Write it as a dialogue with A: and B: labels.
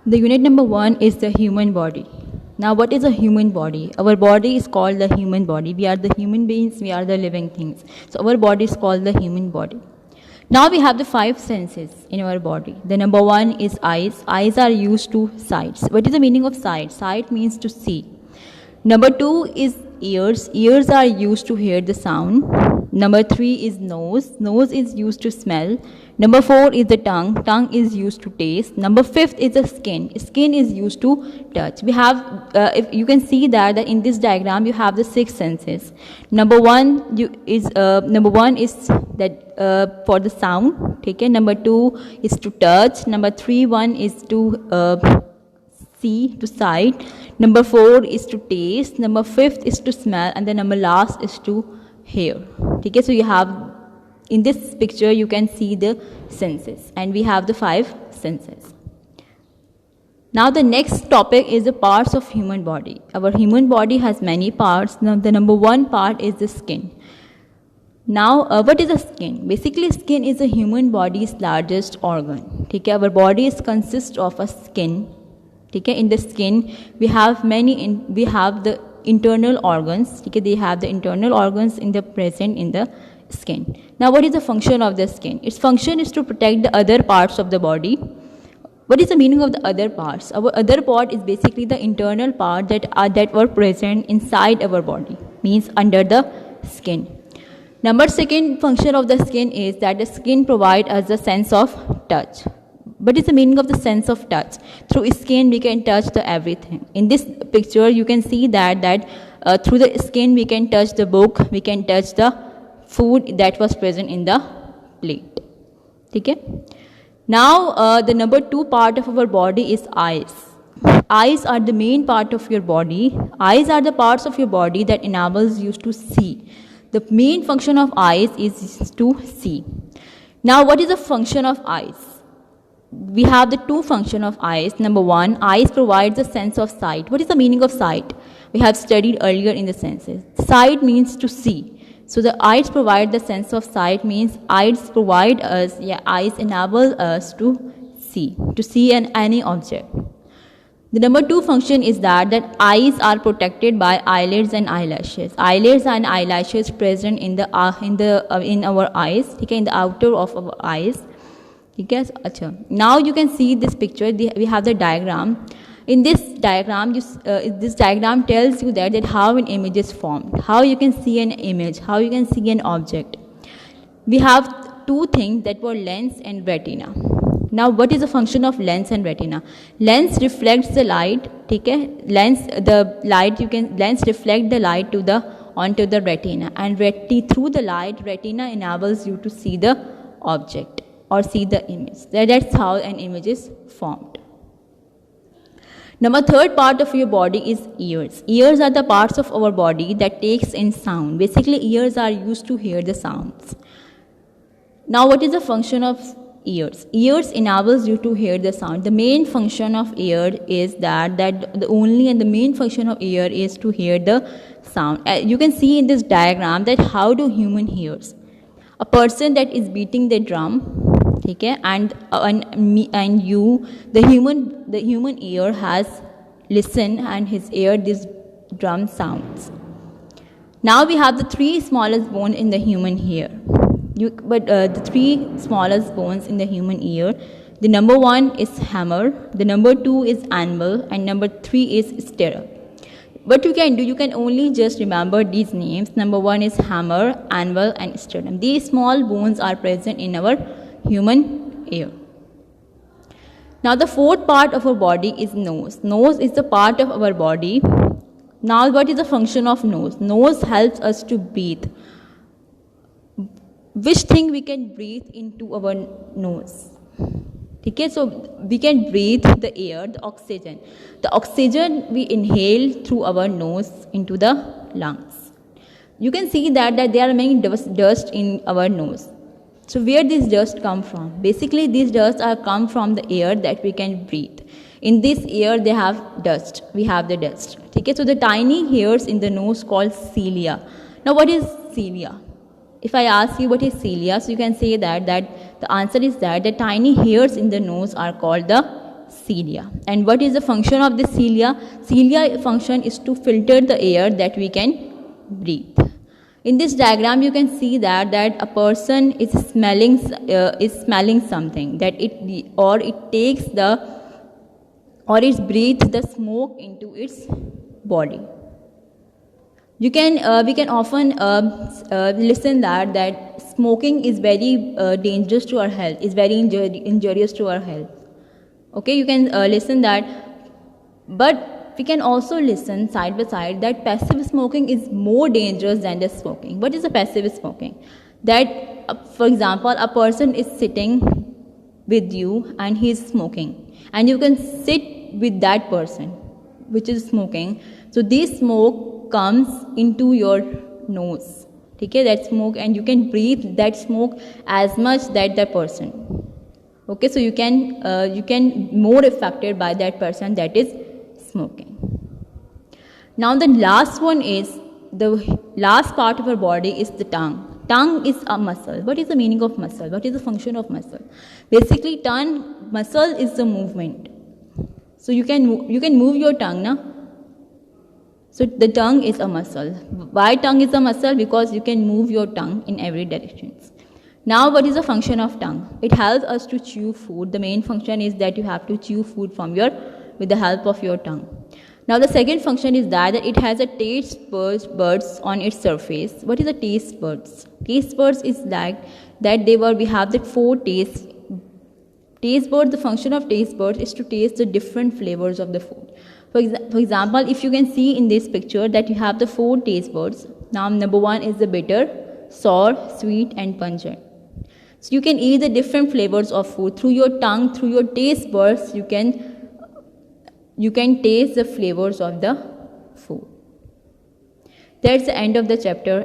A: The unit number 1 is the human body. Now, what is a human body? Our body is called the human body. We are the human beings, we are the living things. So, our body is called the human body. Now, we have the 5 senses in our body. The number 1 is eyes. Eyes are used to sight. What is the meaning of sight? Sight means to see. Number 2 is ears. Ears are used to hear the sound. Number 3 is nose. Nose is used to smell. Number 4 is the tongue. Tongue is used to taste. Number 5 is the skin. Skin is used to touch. We have, if you can see that in this diagram, you have the 6 senses. Number 1 is that for the sound. Okay. Number 2 is to touch. Number 3 is to see, to sight. Number 4 is to taste. Number 5 is to smell, and the number last is to hear. Okay, so you have in this picture you can see the senses, and we have the 5 senses. Now the next topic is the parts of human body. Our human body has many parts. Now the number 1 part is the skin. Now, what is the skin? Basically, skin is the human body's largest organ. Okay, our body consists of a skin. Okay, in the skin we have the internal organs. Okay, they have the internal organs present in the skin. Now, what is the function of the skin? Its function is to protect the other parts of the body. What is the meaning of the other parts? Our other part is basically the internal part that were present inside our body, means under the skin. Number 2 function of the skin is that the skin provides us a sense of touch. What is the meaning of the sense of touch? Through skin we can touch everything. In this picture you can see that through the skin we can touch the book, we can touch the food that was present in the plate. Okay? Now the number 2 part of our body is eyes. Eyes are the main part of your body. Eyes are the parts of your body that enables you to see. The main function of eyes is to see. Now, what is the function of eyes? We have the 2 functions of eyes. Number 1, eyes provides a sense of sight. What is the meaning of sight? We have studied earlier in the senses. Sight means to see. So the eyes provide the sense of sight, means eyes enable us to see any object. The number 2 function is that eyes are protected by eyelids and eyelashes. Eyelids and eyelashes present in our eyes, okay, in the outer of our eyes. Okay. Now you can see this picture. We have the diagram. In this diagram, this diagram tells you that how an image is formed, how you can see an image, how you can see an object. We have 2 things that were lens and retina. Now, what is the function of lens and retina? Lens reflects the light. Okay? Lens reflects the light onto the retina, and through the light, retina enables you to see the object or see the image. That's how an image is formed. Number 3 part of your body is ears. Ears are the parts of our body that takes in sound. Basically, ears are used to hear the sounds. Now, what is the function of ears? Ears enables you to hear the sound. The main function of ear is the main function of ear is to hear the sound. You can see in this diagram that how do human hears. A person that is beating the drum, okay, and you, the human ear has listened and his ear this drum sounds. Now we have the 3 smallest bones in the human ear. The 3 smallest bones in the human ear. The number 1 is hammer, the number 2 is anvil, and number 3 is stirrup. What you can do, you can only just remember these names. Number 1 is hammer, anvil, and stirrup. These small bones are present in our human ear. Now the 4th part of our body is nose. Nose is the part of our body. Now what is the function of nose? Nose helps us to breathe. Which thing we can breathe into our nose? Okay, so we can breathe the air, the oxygen. The oxygen we inhale through our nose into the lungs. You can see that there are many dust in our nose. So where this dust come from? Basically, these dust come from the air that we can breathe. In this air, they have dust. We have the dust. Okay, so the tiny hairs in the nose called cilia. Now, what is cilia? If I ask you what is cilia, so you can say that the answer is that the tiny hairs in the nose are called the cilia. And what is the function of the cilia? Cilia function is to filter the air that we can breathe. In this diagram, you can see that a person is smelling something, that it takes it breathes the smoke into its body. We can often listen that smoking is very dangerous to our health, is very injurious to our health. Okay, you can listen that, but we can also listen side by side that passive smoking is more dangerous than the smoking. What is the passive smoking? That, for example, a person is sitting with you and he is smoking, and you can sit with that person which is smoking. So this smoke comes into your nose. Okay, that smoke, and you can breathe that smoke as much that the person. Okay, so you can more affected by that person that is smoking. Now the last one is, the last part of our body is the tongue. Tongue is a muscle. What is the meaning of muscle? What is the function of muscle? Basically, tongue muscle is the movement. So you can move your tongue, na? So the tongue is a muscle. Why tongue is a muscle? Because you can move your tongue in every direction. Now, what is the function of tongue? It helps us to chew food. The main function is that you have to chew food with the help of your tongue. Now, the second function is that it has a taste buds on its surface. What is a taste buds? Taste buds is like that we have the 4 tastes. Taste buds, the function of taste buds is to taste the different flavors of the food. For example, if you can see in this picture that you have the 4 taste buds. Now, number 1 is the bitter, sour, sweet, and pungent. So you can eat the different flavors of food through your tongue, through your taste buds. You can taste the flavors of the food. That's the end of the chapter.